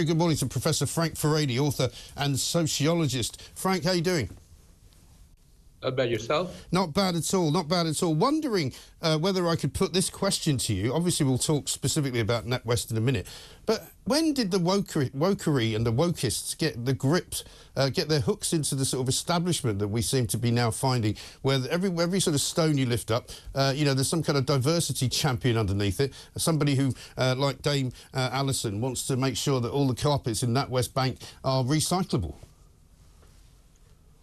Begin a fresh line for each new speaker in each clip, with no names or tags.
Very good morning to Professor Frank Furedi, author and sociologist. Frank, how are you doing?
Not bad. Yourself?
Not bad at all, not bad at all. Wondering whether I could put this question to you. Obviously, we'll talk specifically about NatWest in a minute. But when did the wokery and the wokists get the grips, get their hooks into the sort of establishment that we seem to be now finding, where every sort of stone you lift up, you know, there's some kind of diversity champion underneath it, somebody who, like Dame Alison, wants to make sure that all the carpets in NatWest Bank are recyclable?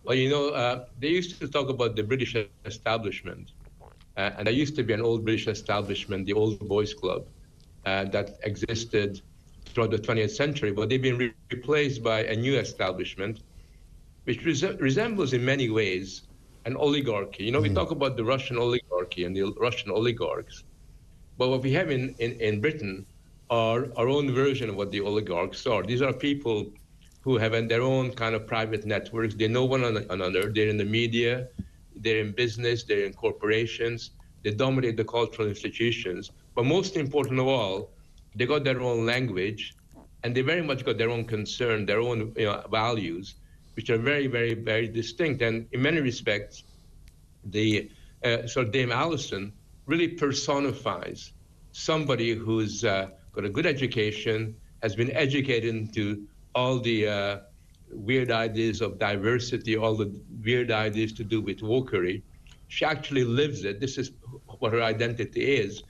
Well, you know, they used to talk about the British establishment, and there used to be an old British establishment, the Old Boys Club, that existed throughout the 20th century, but they've been replaced by a new establishment, which resembles in many ways an oligarchy. You know, we talk about the Russian oligarchy and the Russian oligarchs, but what we have in Britain are our own version of what the oligarchs are. These are people who have their own kind of private networks. They know one another. They're in the media, they're in business, they're in corporations, they dominate the cultural institutions. But most important of all, they got their own language, and they very much got their own concern, their own values, which are very, very, very distinct. And in many respects, the sort of Dame Alison really personifies somebody who's got a good education, has been educated into all the weird ideas of diversity, all the weird ideas to do with wokery. She actually lives it. This is what her identity is.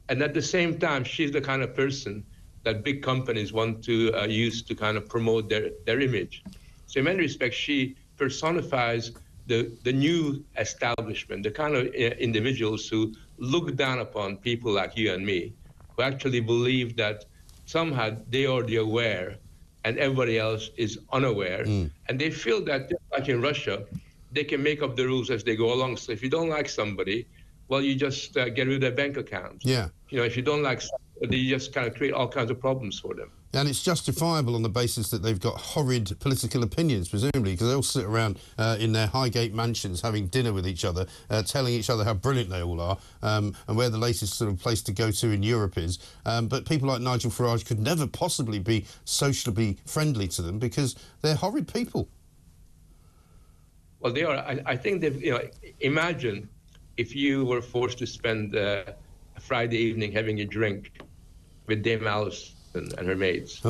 And at the same time, she's the kind of person that big companies want to use to kind of promote their image. So in many respects, she personifies the new establishment, the kind of individuals who look down upon people like you and me, who actually believe that somehow they are the aware and everybody else is unaware. And they feel that, just like in Russia, they can make up the rules as they go along. So if you don't like somebody, well, you just get rid of their bank account. Yeah. You know, if you don't like somebody, you just kind of create all kinds of problems for them.
And it's justifiable on the basis that they've got horrid political opinions, presumably, because they all sit around in their Highgate mansions having dinner with each other, telling each other how brilliant they all are, and where the latest sort of place to go to in Europe is. But people like Nigel Farage could never possibly be socially friendly to them because they're horrid people.
Well, they are. I think they've, you know, imagine if you were forced to spend a Friday evening having a drink with Dame Alison and her mates.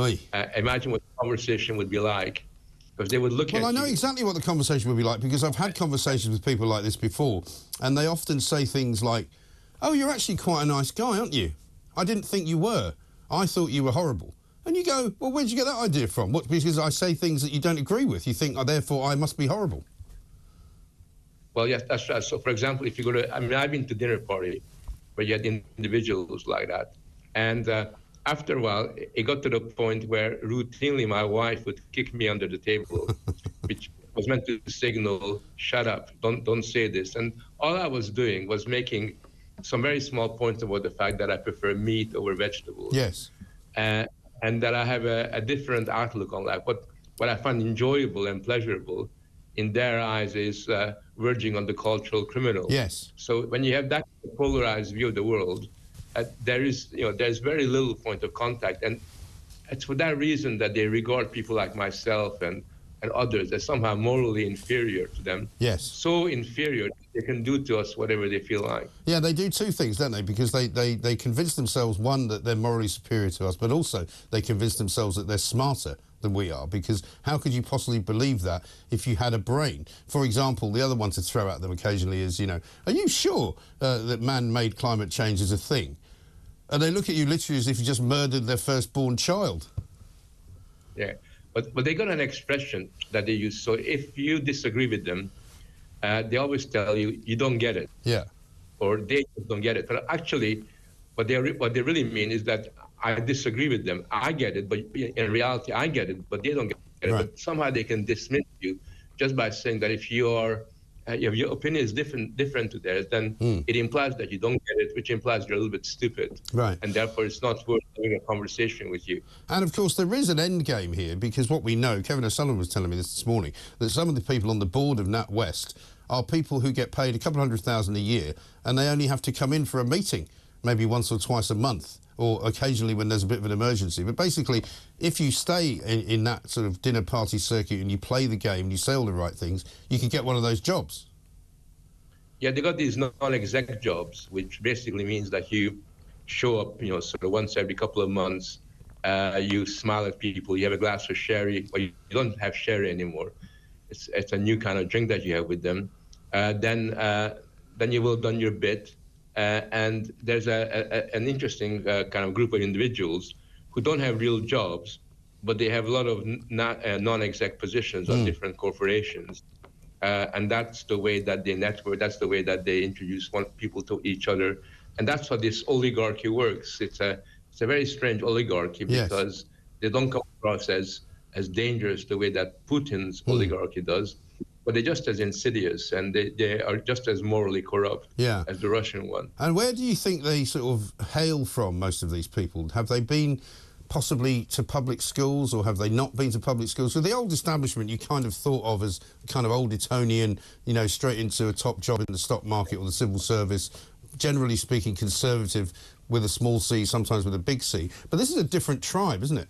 Imagine what the conversation would be like, because they would look at you.
Well, I know exactly what the conversation would be like, because I've had conversations with people like this before, and they often say things like, oh, you're actually quite a nice guy, aren't you? I didn't think you were. I thought you were horrible. And you go, well, where'd you get that idea from? What, because I say things that you don't agree with. You think, oh, therefore, I must be horrible.
Well, yes, that's right. So, for example, if you go to, I mean, I've been to dinner party where you had individuals like that. And after a while, it got to the point where routinely my wife would kick me under the table, which was meant to signal, shut up, don't say this. And all I was doing was making some very small points about the fact that I prefer meat over vegetables.
Yes.
And that I have a different outlook on life. What I find enjoyable and pleasurable in their eyes is verging on the cultural criminal.
Yes.
So when you have that polarized view of the world, there's very little point of contact, and it's for that reason that they regard people like myself and others as somehow morally inferior to them.
Yes.
So inferior they can do to us whatever they feel like.
Yeah, they do two things, don't they? Because they convince themselves, one, that they're morally superior to us, but also they convince themselves that they're smarter than we are, because how could you possibly believe that if you had a brain? For example, the other one to throw at them occasionally is, you know, are you sure that man-made climate change is a thing? And they look at you literally as if you just murdered their firstborn child.
Yeah, but they got an expression that they use. So if you disagree with them, they always tell you, you don't get it. Yeah. Or they don't get it. But actually, what they really mean is that I disagree with them. I get it, but in reality, I get it, but they don't get it. Right. But somehow they can dismiss you just by saying that if you are, if your opinion is different to theirs, then it implies that you don't get it, which implies you're a little bit stupid. Right. And therefore, it's not worth having a conversation with you.
And of course, there is an end game here, because what we know, Kevin O'Sullivan was telling me this morning, that some of the people on the board of NatWest are people who get paid a couple $100,000 a year, and they only have to come in for a meeting maybe once or twice a month, or occasionally when there's a bit of an emergency. But basically, if you stay in that sort of dinner party circuit and you play the game and you say all the right things, you can get one of those jobs.
Yeah, they got these non-exec jobs, which basically means that you show up, sort of once every couple of months. You smile at people. You have a glass of sherry. Well, you don't have sherry anymore. It's a new kind of drink that you have with them. Then you will have done your bit. And there's an interesting kind of group of individuals who don't have real jobs, but they have a lot of non-exec positions on different corporations. And that's the way that they network. That's the way that they introduce people to each other. And that's how this oligarchy works. It's a very strange oligarchy because they don't come across as dangerous the way that Putin's oligarchy does, but they're just as insidious, and they are just as morally corrupt as the Russian one.
And where do you think they sort of hail from, most of these people? Have they been possibly to public schools, or have they not been to public schools? So the old establishment you kind of thought of as kind of old Etonian, straight into a top job in the stock market or the civil service, generally speaking conservative with a small c, sometimes with a big C. But this is a different tribe, isn't it?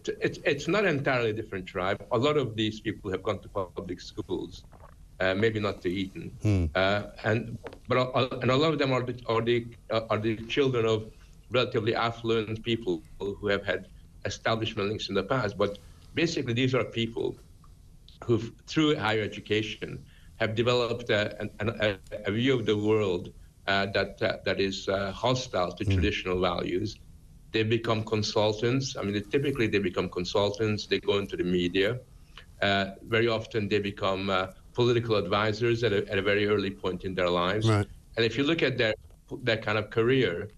It's not entirely a different tribe. A lot of these people have gone to public schools, maybe not to Eton, and a lot of them are the children of relatively affluent people who have had establishment links in the past. But basically, these are people who, through higher education, have developed a view of the world that is hostile to traditional values. They become consultants. I mean, typically they become consultants. They go into the media. Very often they become political advisors at a very early point in their lives.
Right.
And if you look at their kind of career,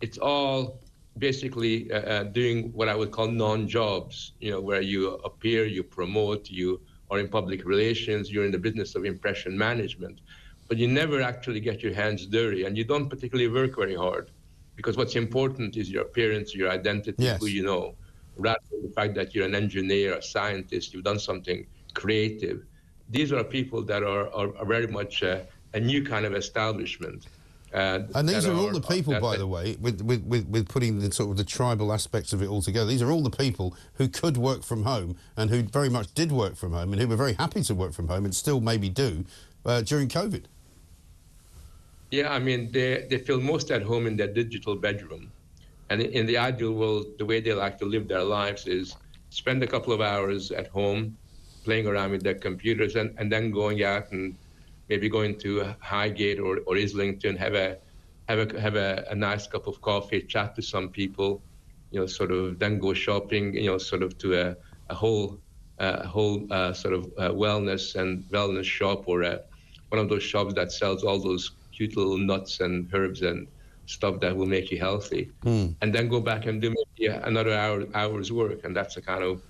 it's all basically doing what I would call non-jobs, where you appear, you promote, you are in public relations, you're in the business of impression management, but you never actually get your hands dirty, and you don't particularly work very hard, because what's important is your appearance, your identity, who you know, rather than the fact that you're an engineer, a scientist, you've done something creative. These are people that are very much a new kind of establishment.
And these are all the people, by the way, with putting the sort of the tribal aspects of it all together. These are all the people who could work from home and who very much did work from home and who were very happy to work from home and still maybe do during COVID.
Yeah, I mean, they feel most at home in their digital bedroom. And in the ideal world, the way they like to live their lives is spend a couple of hours at home playing around with their computers and then going out and maybe going to Highgate or Islington, have a nice cup of coffee, chat to some people, sort of then go shopping, sort of to a whole sort of wellness shop, or one of those shops that sells all those cute little nuts and herbs and stuff that will make you healthy, and then go back and do maybe another hour's work, and that's the kind of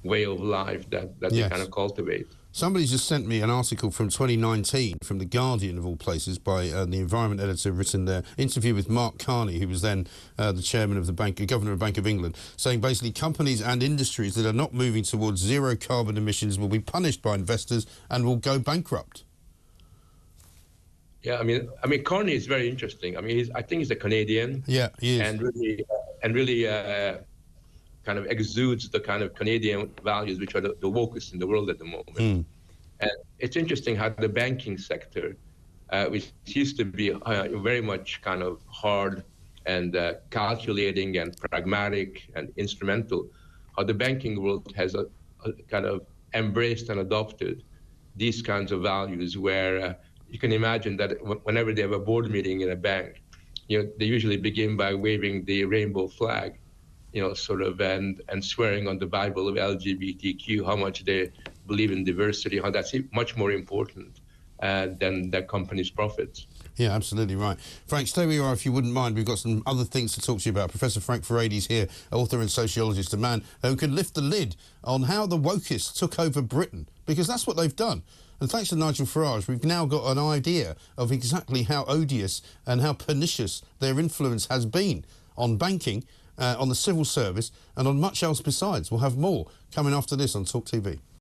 way of life that they kind of cultivate.
Somebody's just sent me an article from 2019 from The Guardian, of all places, by the environment editor, written there, interview with Mark Carney, who was then the chairman of the governor of Bank of England, saying basically companies and industries that are not moving towards zero carbon emissions will be punished by investors and will go bankrupt.
Yeah, I mean, Carney is very interesting. I mean, I think he's a Canadian.
Yeah, he is.
And really kind of exudes the kind of Canadian values which are the wokest in the world at the moment. And it's interesting how the banking sector, which used to be very much kind of hard and calculating and pragmatic and instrumental, how the banking world has a kind of embraced and adopted these kinds of values, where you can imagine that whenever they have a board meeting in a bank, they usually begin by waving the rainbow flag, sort of, and swearing on the Bible of LGBTQ, how much they believe in diversity, how that's much more important than their company's profits.
Yeah, absolutely right. Frank, stay where you are if you wouldn't mind. We've got some other things to talk to you about. Professor Frank Furedi's here, author and sociologist, a man who can lift the lid on how the wokists took over Britain, because that's what they've done. And thanks to Nigel Farage, we've now got an idea of exactly how odious and how pernicious their influence has been on banking, on the civil service, and on much else besides. We'll have more coming after this on Talk TV.